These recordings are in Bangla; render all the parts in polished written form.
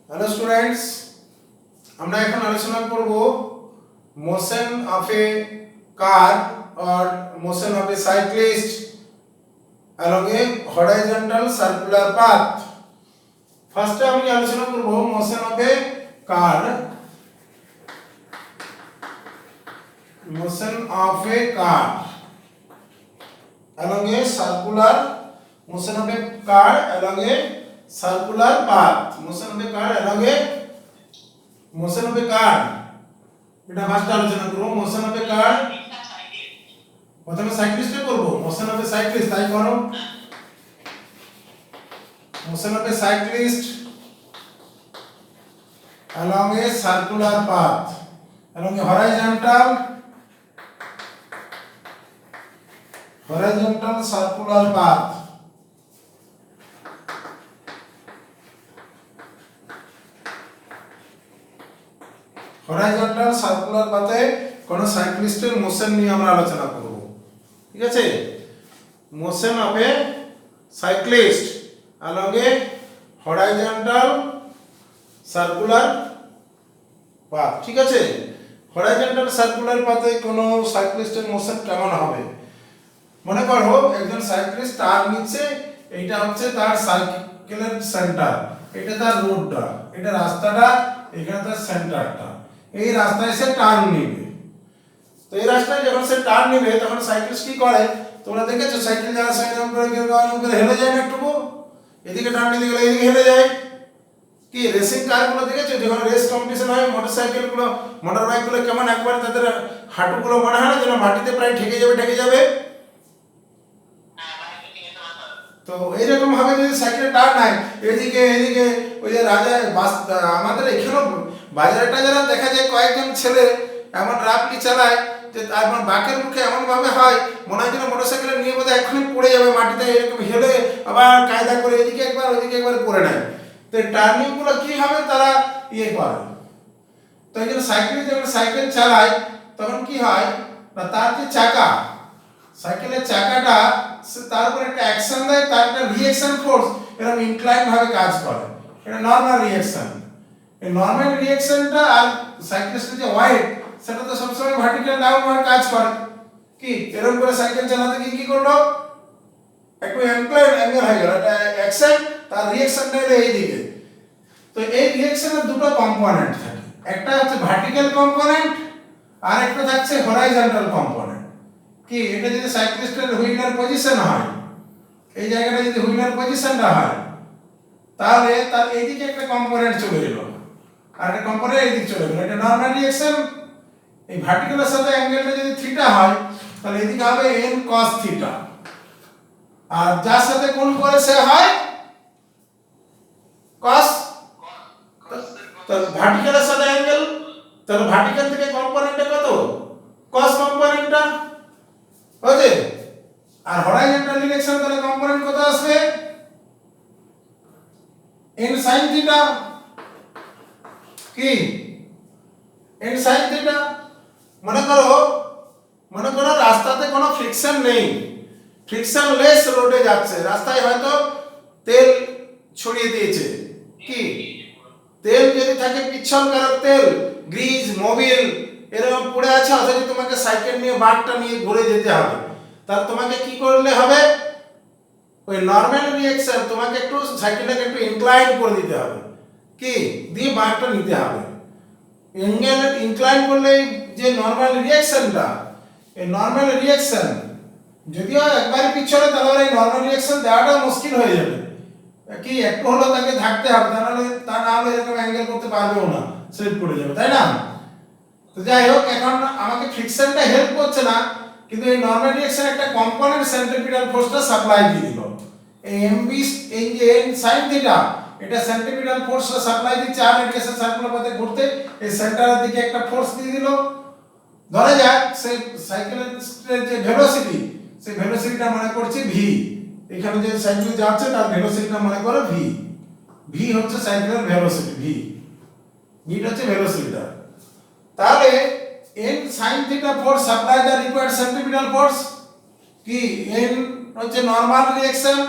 হ্যালো স্টুডেন্টস, আমরা এখন আলোচনা করব motion of a car or motion of a cyclist along a horizontal circular path. ফার্স্টে আমি আলোচনা করব motion of a car, motion of a car along a circular motion of a car along a circular path. Motion of a car along a motion of a car, এটা ফার্স্ট আলোচনা করব। মোশন অফ এ কার প্রথমে সাইক্লিস্টে করব। মোশন অফ এ সাইক্লিস্ট, তাই করো। Motion of a cyclist along a circular path, along a horizontal circular path. Horizontal circular পাথে কোন সাইক্লিস্টের মোশন নিয়ে আমরা আলোচনা করব। ঠিক আছে, motion of a cyclist along a horizontal circular path। ঠিক আছে, হরাইজন্টাল সার্কুলার পাথে কোন সাইক্লিস্টের মোশন কেমন হবে? মনে করো একজন সাইক্লিস্ট টার্ন নিচ্ছে, এইটা হচ্ছে তার সাইকেলের সেন্টার, এটা তার রোডটা, এটা রাস্তাটা, এখানে তার সেন্টারটা। এই রাস্তায় সে টার্ন নেবে। তো এই রাস্তায় যখন সে টার্ন নেবে তখন সাইক্লিস্ট কি করে? তোমরা দেখেছো সাইকেল যারা সাইকেল করে হেলে যায় না একটু, এদিকে টার্ন নিতে গেলে এদিকে হেলে যায়। কি রেসিং কারগুলো দেখেছো যখন রেস কম্পিটিশন হয়, মোটরসাইকেলগুলো মোটর বাইকগুলো কেমন একবার তাদের হাঁটুগুলো মনে হয় না যেন মাটিতে প্রায় ঠেকে যাবে। তো এইরকম ভাবে যদি সাইকেল টার্ন হয় এদিকে ওই যে আমাদের এখানেও বাজারে টাজারে দেখা যায় কয়েকজন ছেলে এমন রাফলি চালায় যে তারপর বাঁকের মুখে এমন ভাবে হয় মনে হয় যেন মোটরসাইকেল নিয়ে বোধহয় এক্ষুনি পড়ে যাবে মাটিতে, এরকম হেলে আবার কায়দা করে এদিকে একবার ওইদিকে একবার করে নেয়। তো টার্নিং গুলো কিভাবে তারা ইয়ে করে। তো এই জন্য যখন সাইকেল চালায় তখন কি হয় না, তার যে চাকা, সাইকেলের চাকাটা তার উপর একটা অ্যাকশন দেয়, তার একটা রিঅ্যাকশন ফোর্স এরকম ইনক্লাইন ভাবে কাজ করে। এটা নরমাল রিঅ্যাকশন। এই নরমাল রিঅ্যাকশনটা আর সাইক্লিস্টের যে ওয়েট সেটা তো সবসময় ভার্টিক্যাল ডাউনওয়ার্ড কাজ করে। কি এরকম করে সাইকেল চালাতে কি করলো, একটু ইনক্লাইন অ্যাঙ্গেল হয়ে গেল, এটা অ্যাকশন, তার রিঅ্যাকশনটা হলো এই দিকে। তো এই রিঅ্যাকশনের দুটো কম্পোনেন্ট থাকে, একটা হচ্ছে ভার্টিক্যাল কম্পোনেন্ট আর একটা থাকছে হরাইজন্টাল কম্পোনেন্ট। কি এটা যদি সাইক্লিস্টের হুইলার পজিশন হয়, এই জায়গাটা যদি হুইলার পজিশনটা হয় তাহলে তার এইদিকে একটা কম্পোনেন্ট চলে গেল আর একটা কম্পোনেন্ট এইদিকে চলে গেল, এটা নরমাল রিঅ্যাকশন। এই ভার্টিক্যালের সাথে অ্যাঙ্গেলটা যদি থিটা হয় তাহলে এদিকে হবে n cos থিটা, আর যার সাথে কোণ করে সে হয় cos। তো ভার্টিক্যালের সাথে অ্যাঙ্গেল, তাহলে ভার্টিক্যাল থেকে কম্পোনেন্টটা কত? cos কম্পোনেন্টটা বুঝলে। আর হরাইজন্টাল ডিরেকশন তাহলে কম্পোনেন্ট কত আসবে? n sin theta. কি n sin থিটা। মনে করো রাস্তাতে কোনো ফ্রিকশন নেই, ফ্রিকশনলেস রোডে যাচ্ছে, রাস্তায় হয়তো তেল ছড়িয়ে দিয়েছে। কি তেল যদি থাকে পিচ্ছলকারক তেল, গ্রিজ, মোবিল এরকম পড়ে আছে, অথচ তোমাকে সাইকেল নিয়ে বাঁকটা নিয়ে ঘুরে যেতে হবে, তাহলে তোমাকে কি করলে হবে? ওই নরমাল রিঅ্যাকশন তোমাকে একটু সাইকেলটাকে একটু ইনক্লাইন করে দিতে হবে, কি দিয়ে বাঁকটা নিতে হবে। অ্যাঙ্গেল ইনক্লাইন করলে যে নরমাল রিঅ্যাকশনটা, এই নরমাল রিঅ্যাকশন যদিও একবারে পিছলে তাহলে এই নরমাল রিঅ্যাকশন দেওয়াটা মুশকিল হয়ে যাবে। কি একটু হলেও তাকে থাকতে হবে, তা না হলে এরকম অ্যাঙ্গেল করতে পারবেও না, স্লিপ করে যাবে, তাই না? তো যাই হোক, এখন আমাকে ফ্রিকশনটা হেল্প করছে না, কিন্তু এই নরমাল রিঅ্যাকশন একটা কম্পোনেন্ট সেন্ট্রিপিটাল ফোর্সটা সাপ্লাই দিয়ে দিল। এই এমবি এই যে n sin থিটা এটা সেন্ট্রিপিটাল ফোর্সটা সাপ্লাই দিচ্ছে, আর রেডিয়েশন সার্কুলার পাথে ঘুরতে এই সেন্টারের দিকে একটা ফোর্স দিয়ে দিল। ধরে যাক সেই সাইকেলের যে ভেলোসিটি, সেই ভেলোসিটিটা মনে করছি v, এখানে যে সাইকেল যাচ্ছে তার ভেলোসিটিটা মনে করো v। v হচ্ছে সাইকেলের ভেলোসিটি, vটা হচ্ছে ভেলোসিটিটা। তাহলে n sin theta force supply the required centripetal force. কি n হচ্ছে normal reaction,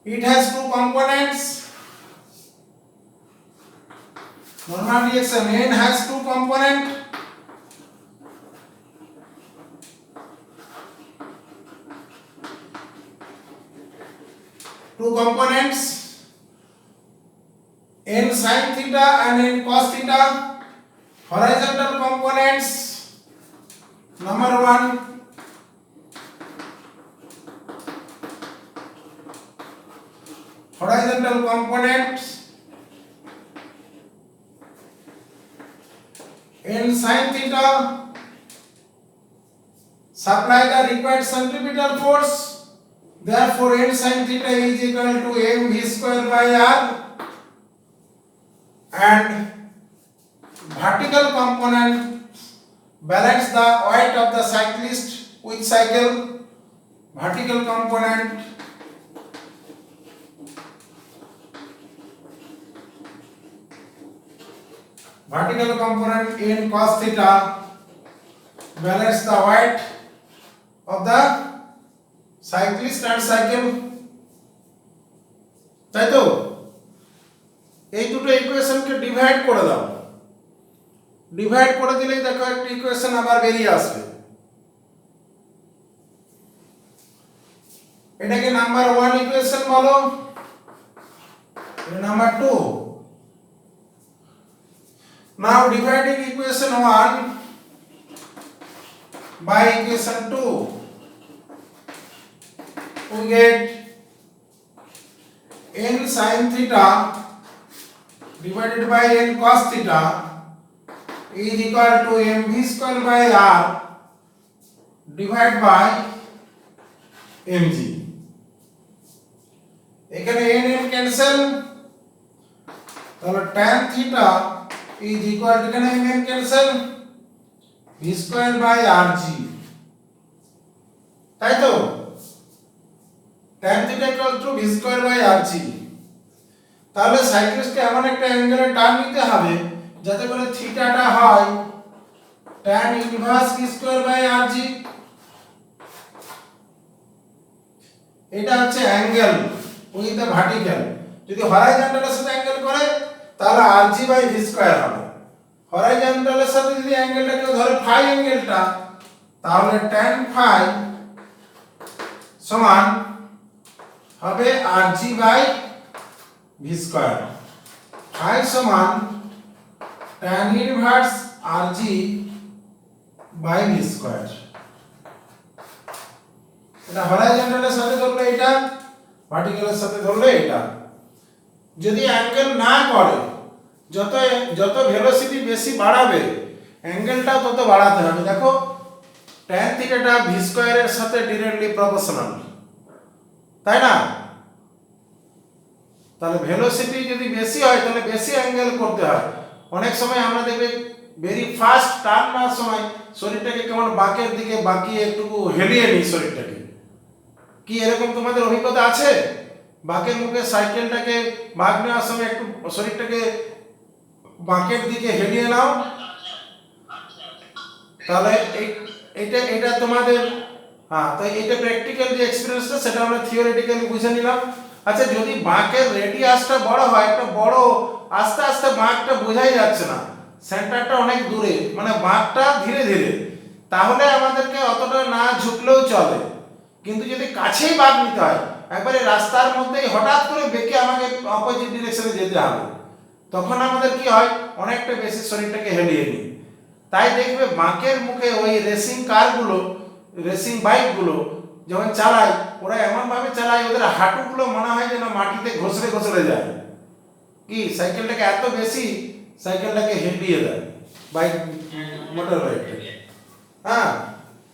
It has two components. Normal reaction N has two components. Two components, n sin theta and n cos theta. Horizontal components, number 1, horizontal components n sin theta supply the required centripetal force. Therefore, n sin theta is equal to mv square by r, and vertical component balance the weight of the cyclist with cycle. Vertical component n cos theta balance the weight of the cyclist and cycle. তাই তো এই দুটো ইকুয়েশনকে ডিভাইড করে দাও, ডিভাইড করে দিলেই দেখো একটা ইকুয়েশন আবার বেরিয়ে আসবে। এটাকে নাম্বার 1 ইকুয়েশন বলো, number 2। Now dividing equation 1 by equation 2, we get n sin theta divided by n cos theta is equal to mv square by r divided by mg. এখানে n ক্যান্সেল, তাহলে tan theta is equal to এখানে n cancel v square by rg, তাই তো tan theta equal to v square by rg। তাহলে সাইক্লিস্টকে এমন একটা অ্যাঙ্গেলে টার্ন নিতে হবে যাতে করে থিটাটা হয় tan inverse v square by rg। এটা হচ্ছে অ্যাঙ্গেল উইথ দ্য ভার্টিক্যাল। যদি হরাইজন্টালের সাথে অ্যাঙ্গেল করে তাহলে rg বাই v স্কয়ার হবে। হরাইজন্টালের সাথে যদি অ্যাঙ্গেলটা কেউ ধরে ফাই অ্যাঙ্গেলটা, তাহলে tan ফাই সমান হবে rg by v square. Phi সমান tan inverse rg by v square. এটা হরাইজন্টালের সাথে ধরলে এটা, ভার্টিক্যালের সাথে ধরলে এটা। যদি অ্যাঙ্গেল না করে, যত ভেলোসিটি বেশি বাড়াবে অ্যাঙ্গেলটা তত বাড়াতে হবে। দেখো tan থিটাটা v স্কয়ারের সাথে ডিরেক্টলি প্রপোর্শনাল, তাই না? তাহলে ভেলোসিটি যদি বেশি হয় তাহলে বেশি অ্যাঙ্গেল করতে হয়। অনেক সময় আমরা দেখবে ভেরি ফাস্ট টার্ন নেওয়ার সময় শরীরটাকে কেমন বাঁকের দিকে বাঁকিয়ে একটু হেলিয়ে নিই শরীরটাকে। কি এরকম তোমাদের অভিজ্ঞতা আছে? বাঁকের মুখে সাইকেলটাকে বাঁক নেওয়ার সময় একটু শরীরটাকে বাঁকের দিকে হেলিয়ে নাও, তাহলে এটা তোমাদের তো এটা প্র্যাকটিক্যাল যে এক্সপেরিয়েন্সটা সেটা আমরা থিওরিটিক্যালি বুঝে নিলাম। আচ্ছা, যদি বাঁকের রেডিয়াসটা বড় হয়, একটা বড় আস্তে আস্তে বাঁকটা বোঝাই যাচ্ছে না, সেন্টারটা অনেক দূরে, মানে বাঁকটা ধীরে ধীরে, তাহলে আমাদেরকে অতটা না ঝুঁকলেও চলে। কিন্তু যদি কাছেই বাঁক নিতে হয়, একবারে রাস্তার মধ্যেই হঠাৎ করে বেঁকে আমাকে অপোজিট ডিরেকশনে যেতে হবে, তখন আমাদের কি হয়, অনেকটা বেশি শরীরটাকে হেলিয়ে নিই। তাই দেখবে বাঁকের মুখে ওই রেসিং কারগুলো, রেসিং বাইকগুলো যখন চালায়, ওরা এমনভাবে চালায় ওদের হাঁটুগুলো মনে হয় যেন মাটিতে ঘষড়ে ঘষড়ে যায়। কি সাইকেলটাকে এত বেশি সাইকেলটাকে হেলিয়ে দেয় বাইক, মোটর বাইকটাকে। হ্যাঁ,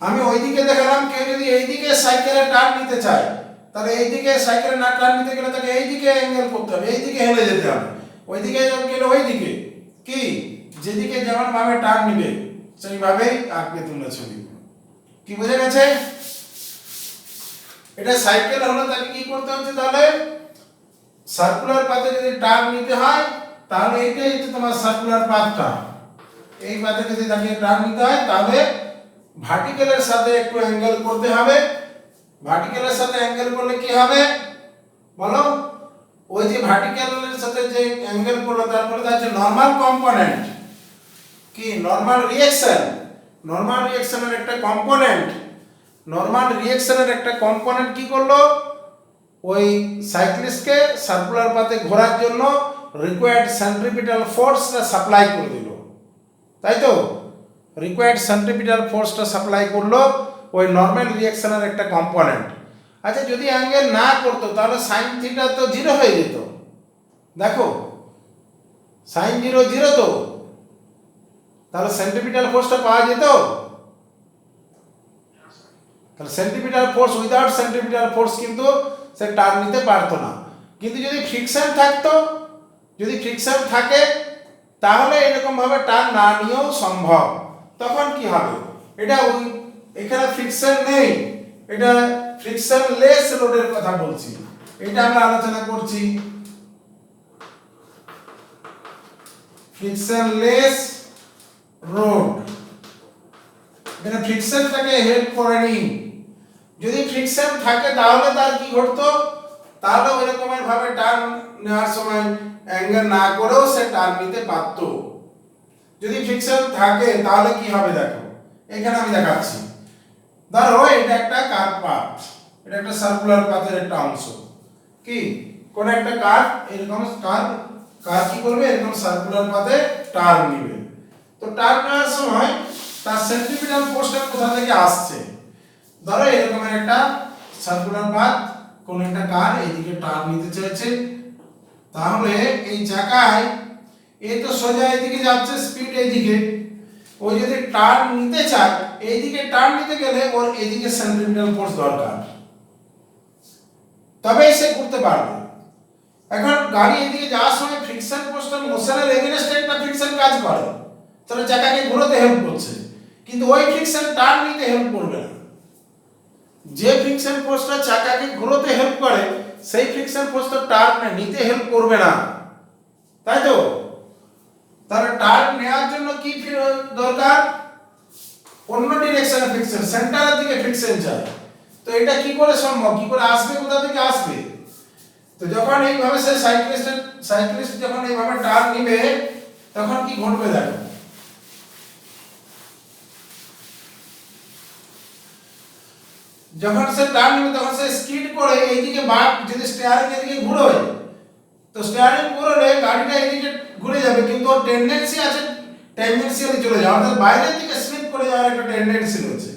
আমি ওইদিকে দেখালাম, কেউ যদি এইদিকে সাইকেলে টার্ন নিতে চায় তাহলে এইদিকে সাইকেলে না টার্ন নিতে গেলে তাকে এইদিকে অ্যাঙ্গেল করতে হবে, এইদিকে হেলে যেতে হবে। ওইদিকে গেলে ওইদিকে কি যেদিকে যেমন ভাবে টার্ন নিবে সেইভাবেই আঁকবে তোমরা ছবি। কি বুঝে গেছে? এটা সাইকেল হলো, তাকে কি করতে হচ্ছে, তাহলে সার্কুলার পাথে যদি টার্ন নিতে হয় তাহলে এইটাই হচ্ছে তোমার সার্কুলার পাথটা। এই পাথে যদি তাকে টার্ন নিতে হয় তাহলে ভার্টিক্যালের সাথে একটু অ্যাঙ্গেল করতে হবে। ভার্টিক্যালের সাথে অ্যাঙ্গেল করলে কি হবে, বলো ওই যে ভার্টিক্যালের সাথে যে অ্যাঙ্গেল করলো তারপরে তার যে নরমাল কম্পোনেন্ট কি নরমাল রিঅ্যাকশনের একটা কম্পোনেন্ট কি করলো ওই সাইক্লিস্টকে সার্কুলার পাথে ঘোরার জন্য রিকোয়ার্ড সেন্ট্রিপিটাল ফোর্সটা সাপ্লাই করে দিল, তাই তো? রিকোয়ার্ড সেন্ট্রিপিটাল ফোর্সটা সাপ্লাই করলো ওই নর্মাল রিঅ্যাকশনের একটা কম্পোনেন্ট। আচ্ছা যদি অ্যাঙ্গেল না করতো তাহলে সাইন থিটা তো জিরো হয়ে যেত। দেখো সাইন জিরো জিরো তো, তাহলে সেন্ট্রিপিটাল ফোর্সটা পাওয়া যেত? তাহলে centripetal force without centripetal force কিন্তু সে টার্ন নিতে পারতো না। কিন্তু যদি ফ্রিকশন থাকতো, যদি ফ্রিকশন থাকে তাহলে এরকম ভাবে টার্ন না নিয়েও সম্ভব। তখন কি হবে? এটা এখানে ফ্রিকশন নেই, এটা ফ্রিকশন লেস লোডের কথা বলছি, এটা আমরা আলোচনা করছি। ফ্রিকশন লেস রোড, এখানে ফ্রিকশনটাকে হেল্প করেনি। যদি ফ্রিকশন থাকে তাহলে তার কি ঘটতো? তাহলে ওই রকমের ভাবে টার্ন নেওয়ার সময় অ্যাঙ্গেল না করেও সে টার্ন নিতে পারত। যদি ফ্রিকশন থাকে তাহলে কি হবে দেখো, এখানে আমি দেখাচ্ছি। ধরো এটা একটা কার্ভ পাথ, এটা একটা সার্কুলার পাথের একটা অংশ। কি কোন একটা কার্ভ এরকম কার্ভ কি করবে? এরকম সার্কুলার পাথে টার্ন নেবে। তো টার্ন নেওয়ার সময় তার সেন্ট্রিপিটাল ফোর্সটা কোথা থেকে আসছে? ধরো এরকম একটা সার্কুলার পাথ, কোন একটা কার এইদিকে টার্ন নিতে চাইছে, তাহলে এই জায়গায় এই তো সোজা এইদিকে যাচ্ছে, স্পিড এইদিকে, ও যদি টার্ন নিতে চায় এইদিকে টার্ন নিতে গেলে ওর এইদিকে সেন্ট্রিপিটাল ফোর্স দরকার, তবেই সে করতে পারবে। এখন গাড়ি এদিকে যাওয়ার সময় ফ্রিকশন ফোর্সটা মোশনের এগেইনস্টে একটা ফ্রিকশন কাজ করে, তাহলে চাকাকে ঘোরাতে হেল্প করছে, কিন্তু ওই ফ্রিকশন টার্ন নিতে হেল্প করবে না। যে ফ্রিকশন ফোর্সটা চাকাকে ঘোরাতে হেল্প করে সেই ফ্রিকশন ফোর্সটা টার্ন নিতে হেল্প করবে না, তাই তো? তাহলে টার্ন নেওয়ার জন্য কি দরকার? অন্য ডিরেকশনে ফ্রিকশন, সেন্টারের দিকে ফ্রিকশন চাই। তো এটা কি করে সম্ভব? কি করে আসবে? কোথা থেকে আসবে? তো যখন এইভাবে সে সাইক্লিস্ট যখন এইভাবে টার্ন নিবে তখন কি ঘটবে দেখো। যখন সে টার্ন নেবে তখন সে স্কিড করে এইদিকে বাঁক, যদি স্টিয়ারিং এদিকে ঘুরবে তো স্টিয়ারিং ঘুরলে গাড়িটা এদিকে ঘুরে যাবে, কিন্তু ওর টেন্ডেন্সি আছে ট্যানজেনশিয়ালি চলে যাওয়ার, অর্থাৎ বাইরের দিকে স্লিপ করে যাওয়ার একটা টেন্ডেন্সি রয়েছে।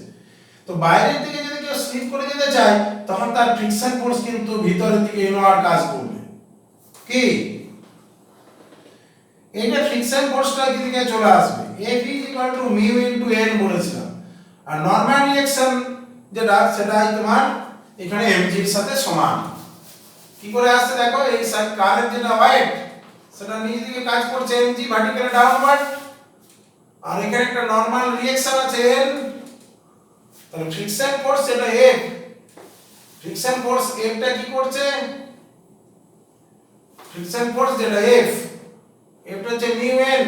তো বাইরের দিকে যদি কেউ স্লিপ করে যেতে চায় তখন তার ফ্রিকশন ফোর্স কিন্তু ভিতরের দিকে ইনওয়ার্ড কাজ করবে। কি এইটা ফ্রিকশন ফোর্সটা দিকে চলে আসবে। F μ * n বলেছিলাম। আর নরমাল রিঅ্যাকশন যেটা সেটাই তোমার এখানে mg এর সাথে সমান। কি করে আসছে দেখো, এই কারের যেটা ওয়েট সেটা নিচের দিকে কাজ করছে mg ভার্টিক্যালি ডাউনওয়ার্ড, আর এখানে একটা নরমাল রিঅ্যাকশন আছে n, তাহলে ফ্রিকশন ফোর্স যেটা F, ফ্রিকশন ফোর্স F টা কি করছে? ফ্রিকশন ফোর্স যেটা F, F টা হচ্ছে μn,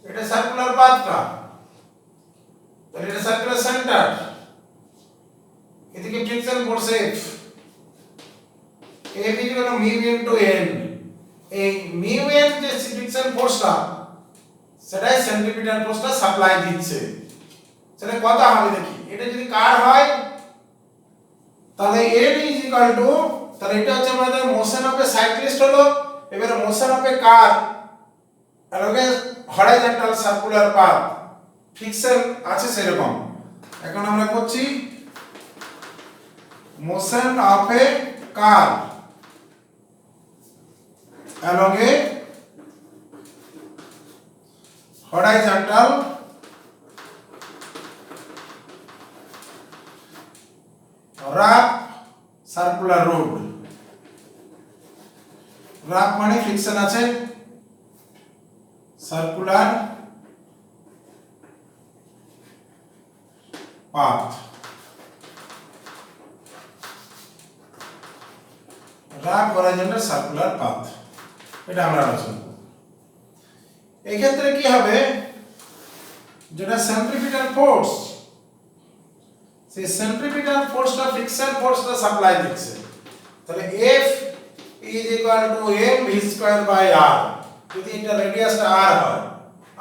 এটা সার্কুলার পাথটা, তাহলে এটা সার্কুলার সেন্টার, এদিকে friction force F, F = μ * n। এই μn যে ফ্রিকশন ফোর্সটা সেটাই সেন্ট্রিপিটাল ফোর্সটা সাপ্লাই দিচ্ছে। সেটা কত হবে দেখি। এটা যদি কার হয় তাহলে n তাহলে এটা হচ্ছে আমাদের মোশন অফ এ সাইক্লিস্ট হলো। এবারে মোশন অফ এ কার এরকম হরাইজন্টাল সার্কুলার পাথ, ফ্রিকশন আছে সেরকম। এখন আমরা করছি motion of a car along a horizontal rough circular road। rough মানে ফ্রিকশন আছে, circular path, rough horizontal circular path, এটা আমরা আলোচনা করব। এই ক্ষেত্রে কি হবে, যেটা সেন্ট্রিপিটাল ফোর্স, সেই সেন্ট্রিপিটাল ফোর্সটা ফ্রিকশন ফোর্সটা সাপ্লাই দিচ্ছে, তাহলে F is equal to m V square by r. যদি এটা রেডিয়াসটা আর হয়,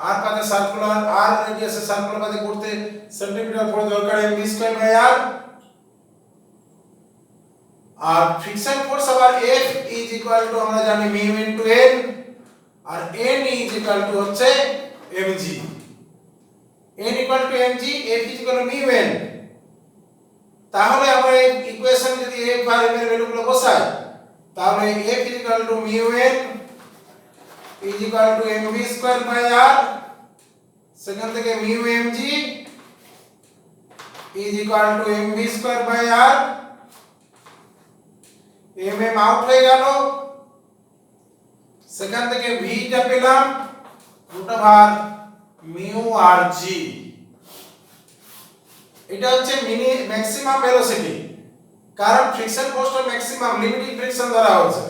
আর পাতে সার্কুলার, আর রেডিয়াসে সার্কুলার পাতে ঘুরতে সেন্টিমিটার ফোর্স দরকার M V square by R. আর ফ্রিকশন ফোর্স আবার F ইজ ইকুয়াল টু আমরা জানি মিউ ইনটু n, আর n ইজ ইকুয়াল টু হচ্ছে mg। n equal to mg, F is equal to mu n। তাহলে আমরা এই ইকুয়েশন যদি F আর m এর ভ্যালুগুলো বসাই, তাহলে F is equal to mu n is equal to mv square by r, সেখান থেকে মিউ mg is equal to mv square by r। mm out হয়ে গেল, সেখান থেকে v টা পেলাম √r মিউ rg। এটা হচ্ছে ম্যাক্সিমাম ভেলোসিটি, কারণ ফ্রিকশন ফোর্সটা ম্যাক্সিমাম লিমিটিং ফ্রিকশন ধরা হচ্ছে।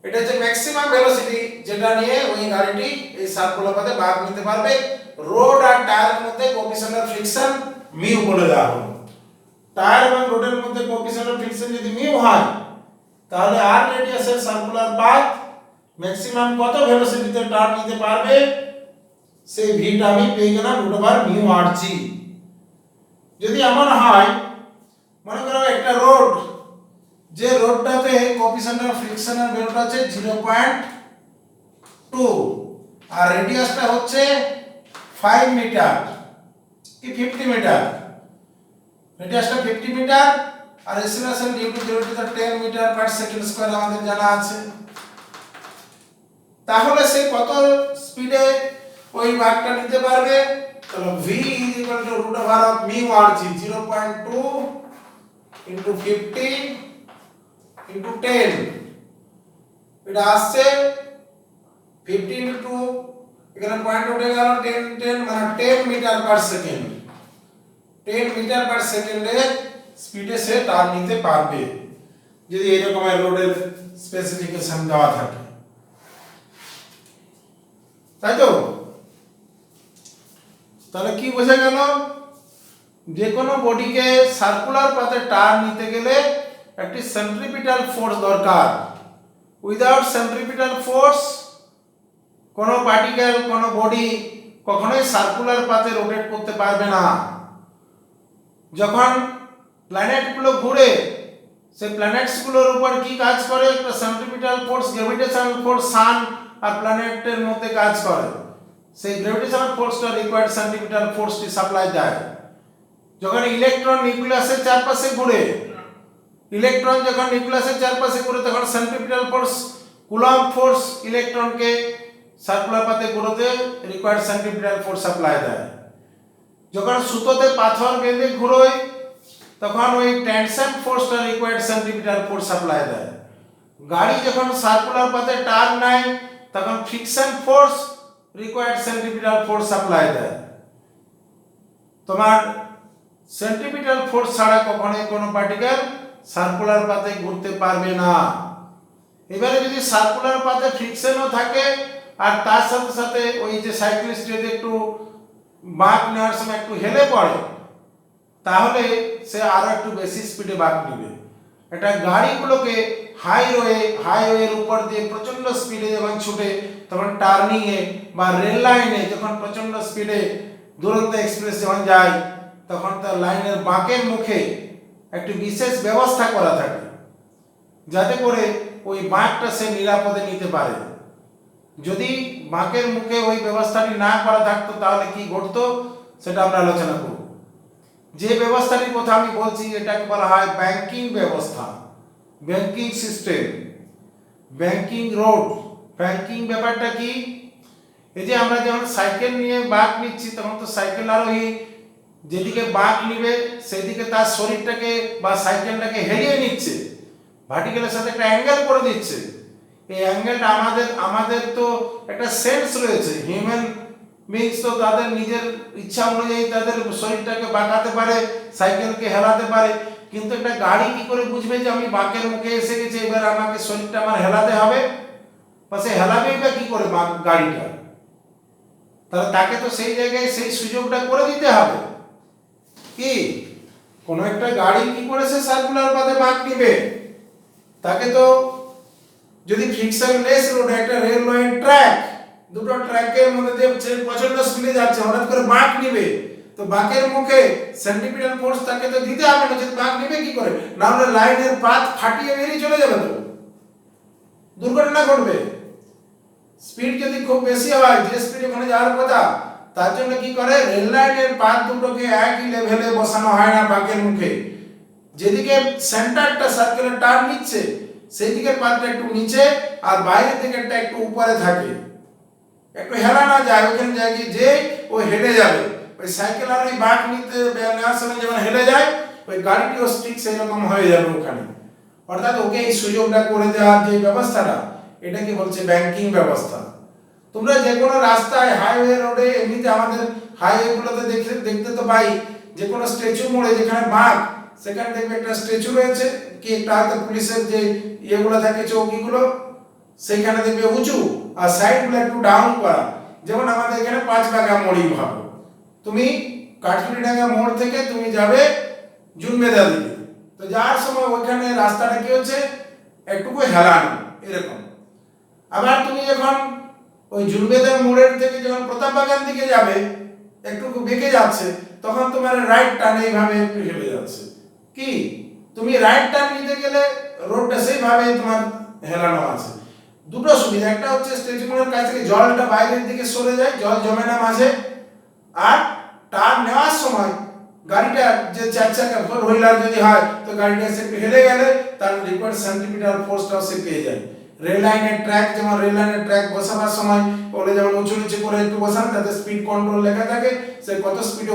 এটা হচ্ছে ম্যাক্সিমাম ভেলোসিটি, যেটা নিয়ে ওই গাড়িটি এই সার্কুলার পাথে বাঁক নিতে পারবে। রোড আর টায়ারের মধ্যে কোএফিসিয়েন্ট অফ ফ্রিকশন মিউ বলে দেওয়া হলো। টায়ার এবং রোডের মধ্যে কোএফিসিয়েন্ট অফ ফ্রিকশন যদি মিউ হয়, তাহলে আর রেডিয়াসের সার্কুলার পাথ ম্যাক্সিমাম কত ভেলোসিটিতে টার্ন নিতে পারবে, সেই ভিটা আমি পেয়ে গেলাম √r মিউ rg। যদি এমন হয়, মনে করো একটা রোড, যে রোডটাতে কোএফিসিয়েন্ট অফ ফ্রিকশনের ভ্যালুটা আছে 0.2 আর রেডিয়াসটা হচ্ছে 5 মিটার কি 50 মিটার, রেডিয়াসটা 50 মিটার আর acceleration due to 0 to 10 metre per second square আমাদের জানা আছে। তাহলে সে কত স্পিডে ওই বাঁকটা নিতে পারবে? তাহলে v is equal two √r of mu rg 0.2 into 50 into 10, এটা আসছে 50 ইনটু, এখানে পয়েন্ট উঠে গেল 10 মানে 10 metre per second. 10 metre per সেকেন্ডে স্পিডে সে টার্ন নিতে পারবে, যদি এরকম রোডের স্পেসিফিকেশন দেওয়া থাকে, তাই তো? তাহলে কি বোঝা গেল? যে কোনো বডিকে সার্কুলার পাথে টার্ন নিতে গেলে একটি সেন্ট্রিপিটাল ফোর্স দরকার। উইদাউট সেন্ট্রিপিটাল ফোর্স কোনো পার্টিকেল, কোনো বডি কখনোই সার্কুলার পাথে রোটেট করতে পারবে না। যখন প্ল্যানেটগুলো ঘুরে, সেই প্ল্যানেটসগুলোর উপর কি কাজ করে? একটা সেন্ট্রিপিটাল ফোর্স, গ্র্যাভিটেশনাল ফোর্স সান আর প্ল্যানেটের মধ্যে কাজ করে। সেই গ্র্যাভিটেশনাল ফোর্সটা রিকোয়ার্ড সেন্ট্রিপিটাল ফোর্সটি সাপ্লাই দেয়। যখন ইলেকট্রন নিউক্লিয়াসের চারপাশে ঘুরে, ইলেকট্রন যখন নিউক্লিয়াসের চারপাশে ঘুরে, তখন সেন্ট্রিপিটাল ফোর্স, কুলম্ব ফোর্স ইলেকট্রনকে সার্কুলার পাথে ঘুরতে রিকোয়ার্ড সেন্ট্রিপিটাল ফোর্স সাপ্লাই দেয়। যখন সুতোতে পাথর বেঁধে ঘুরোয়, তখন ওই টেনশন ফোর্সটা রিকোয়ার্ড সেন্ট্রিপিটাল ফোর্স সাপ্লাই দেয়। গাড়ি যখন সার্কুলার পাথে টার্ন নেয়, তখন friction force required centripetal force supply দেয়। তোমার সেন্ট্রিপিটাল ফোর্স ছাড়া কখনোই কোনো পার্টিকেল সার্কুলার পাথে ঘুরতে পারবে না। এবারে যদি সার্কুলার পাথে ফ্রিকশনও থাকে, আর তার সাথে সাথে ওই যে সাইক্লিস্ট যদি একটু বাঁক নেওয়ার সময় একটু হেলে পড়ে, তাহলে সে আরো একটু বেশি স্পিডে বাঁক নেবে। এটা গাড়িগুলোকে হাইওয়ের উপর দিয়ে প্রচন্ড স্পিডে যখন ছুটে, তখন টার্নিংয়ে বা রেল লাইনে যখন প্রচন্ড স্পিডে দুরন্ত এক্সপ্রেস যখন যায়, তখন তার লাইনের বাঁকের মুখে একটি বিশেষ ব্যবস্থা করা থাকে, যাতে করে ওই বাঁকটা সে নিরাপদে নিতে পারে। যদি বাঁকের মুখে ওই ব্যবস্থাটি না করা থাকতো, তাহলে কি ঘটতো সেটা আমরা আলোচনা করব। যে ব্যবস্থাটির কথা আমি বলছি, এটাকে বলা হয় ব্যাংকিং ব্যবস্থা, banking system, banking road. Banking ব্যাপারটা কি? এই যে আমরা যখন সাইকেল নিয়ে বাঁক নিচ্ছি, তখন তো সাইকেল আরোহী যেদিকে বাঁক নিবে সেদিকে তার শরীরটাকে বা সাইকেলটাকে হেলিয়ে নিচ্ছে, ভার্টিক্যালের সাথে একটা অ্যাঙ্গেল করে দিচ্ছে। এই অ্যাঙ্গেলটা আমাদের তো একটা সেন্স রয়েছে। হিউম্যান বিংস তো তাদের নিজের ইচ্ছা অনুযায়ী তাদের শরীরটাকে বাঁকাতে পারে, সাইকেলকে হেলাতে পারে। কিন্তু একটা গাড়ি কি করে বুঝবে যে আমি বাঁকের মুখে এসে গেছি, এবার আমাকে শরীরটা আমার হেলাতে হবে? বা সে হেলাবেই বা কি করে গাড়িটা? তাহলে তাকে তো সেই জায়গায় সেই সুযোগটা করে দিতে হবে। কি কোনো একটা গাড়ি কি করেছে সার্কুলার পাথে বাঁক নিবে, তাকে তো যদি ফ্রিকশনলেস রোড একটা রেলওয়ে ট্র্যাক, দুটো ট্র্যাকের মধ্যে দিয়ে প্রচন্ড স্পিডে যাচ্ছে, হঠাৎ করে বাঁক নিবে, তো বাঁকের মুখে সেন্টিপিটাল ফোর্স তাকে তো দিতে হবে না, যদি বাঁক নিবে কি করে, না হলে লাইনের পাথ ফাটিয়ে বেরিয়ে চলে যাবে, তো দুর্ঘটনা ঘটবে। স্পিড যদি খুব বেশি হয়, যে স্পিড ওখানে যাওয়ার কথা, তার জন্য কি করে, রেল লাইনের পাথ দুটোকে একই লেভেলে বসানো হয় না বাঁকের মুখে, যেদিকে সেন্টারটা সার্কেলের টার্ন নিচ্ছে সেই দিকের পাতটা একটু নিচে আর বাইরের দিকেরটা একটু উপরে থাকে, একটু হেলা না যায়, ওখানে জায়গায় যে ও হেলে যাবে, ওই সাইকেল আর ওই বাঁক নিতে নেওয়ার সময় যেমন হেলে যায়, ওই গাড়িটিও ঠিক সেই রকম হয়ে যাবে ওখানে। অর্থাৎ ওকে এই সুযোগটা করে দেওয়ার যে ব্যবস্থাটা, এটাকে বলছে ব্যাংকিং ব্যবস্থা। তোমরা যে কোনো রাস্তায়, হাইওয়ে রোডে, এমনিতে আমাদের হাইওয়েগুলোতে দেখতে তো পাই, যে কোনো স্ট্যাচু মোড়ে যেখানে বাঁক, সেখানে দেখবে একটা স্ট্যাচু রয়েছে, কি একটা হাতে পুলিশের যে ইয়েগুলো থাকে চৌকিগুলো, সেখানে দেখবে উঁচু আর সাইডগুলো একটু ডাউন করা। যেমন আমাদের এখানে 5 বাগা মোড়ই ভাবো, তুমি কাঠকুড়িডাঙ্গা মোড় থেকে তুমি যাবে জুনবেদা দিকে, তো যাওয়ার সময় ওইখানে রাস্তাটা কি হচ্ছে, একটুকু হেলানো এরকম। আবার তুমি যখন ওই জুনবেদা মোড়ের থেকে যখন প্রতাপ বাগান দিকে যাবে, একটু বেঁকে যাচ্ছে, তখন তোমার রাইট টার্ন এইভাবে একটু হেলে যাচ্ছে, কি তুমি রাইট টার্ন নিতে গেলে রোডটা সেইভাবে তোমার হেলানো আছে। দুটো সুবিধা, একটা হচ্ছে স্টেশন মোড়ের কাছ থেকে জলটা বাইরের দিকে সরে যায়, জল জমে না মাঝে, আর টার্ন নেওয়ার সময় গাড়িটা যে 4 চাকা 4 হুইলার যদি হয়, তো গাড়িটা সে হেলে গেলে তার রিকোয়ার্ড সেন্টিমিটার ফোর্সটাও সে পেয়ে যায়। রেল লাইনের ট্র্যাক, যেমন রেল লাইনের ট্র্যাক বসাবার সময় ওগুলো যেমন উঁচু নিচু করে একটু বসান, তাতে স্পিড কন্ট্রোল লেখা থাকে, সে কত স্পিডে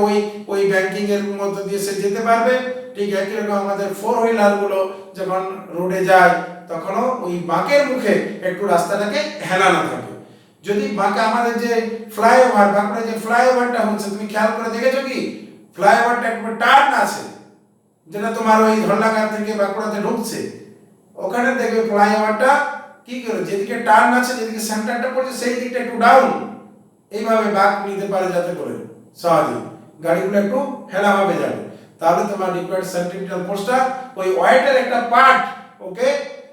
ওই ব্যাংকিং এর মধ্যে দিয়ে সে যেতে পারবে। ঠিক একই রকম আমাদের 4 হুইলার গুলো যখন রোডে যায়, তখনও ওই বাঁকের মুখে একটু রাস্তাটাকে হেলানো থাকে। যদি বাঁকে আমাদের যে ফ্লাইওভার, বাঁকুড়া যে ফ্লাইওভারটা হচ্ছে, তুমি খেয়াল করে দেখেছো কি, ফ্লাইওভারটা একটু টার্ন আছে, যেটা তোমার ওই ধরলাঘাট থেকে বাঁকুড়াতে ঢুকছে, ওখানে দেখবে ফ্লাইওভারটা কি করে, যেদিকে টার্ন আছে, যেদিকে সেন্টারটা পড়ছে, সেই দিকটা একটু ডাউন, এইভাবে বাঁক নিতে পারে, যাতে করে সহজে গাড়িগুলো একটু হেলা ভাবে যাবে। তাহলে তোমার রিকোয়ার্ড সেন্টিমিটার ফোর্সটা ওই ওয়েটের একটা পার্ট, ওকে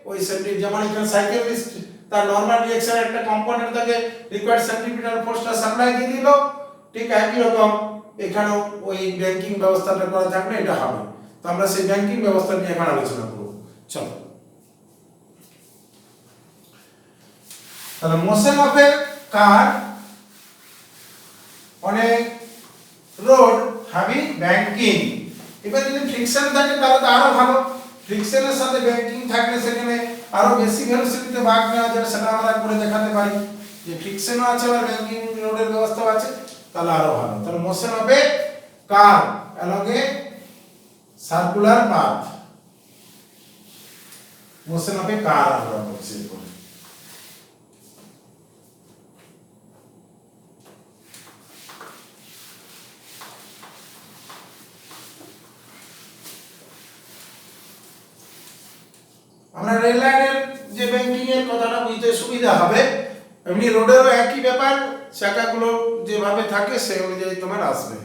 ওই সেন্টিমিটার, যেমন এখানে সাইকেলিস্ট তার নরমাল রিঅ্যাকশন একটা কম্পোনেন্ট থাকে, রিকোয়ার্ড সেন্টিমিটার ফোর্সটা সাপ্লাই দিয়ে দিল, ঠিক একই রকম এখানেও ওই ব্যাংকিং ব্যবস্থাটা করা থাকলে এটা হবে। তো আমরা সেই ব্যাংকিং ব্যবস্থা নিয়ে এখন আলোচনা করব। চলো, তাহলে motion of a car on a road having banking. এবার যদি ফ্রিকশন থাকে তাহলে তো আরো ভালো, ফ্রিকশনের সাথে ব্যাংকিং থাকলে সেখানে আরো বেশি ভেলোসিটিতে বাঁক নেওয়া যায়, সেটা আমরা করে দেখাতে পারি, যে ফ্রিকশনও আছে আর ব্যাংকিং রোডের ব্যবস্থাও আছে, তাহলে আরো ভালো। তাহলে motion of a car along a circular path, motion of a car আমরা বলছি। আমরা রেল লাইনের যে ব্যাংকিং এর কথাটা বুঝতে সুবিধা হবে, এমনি রোডেরও একই ব্যাপার, চাকাগুলো যেভাবে থাকে সেই অনুযায়ী তোমার আসবে।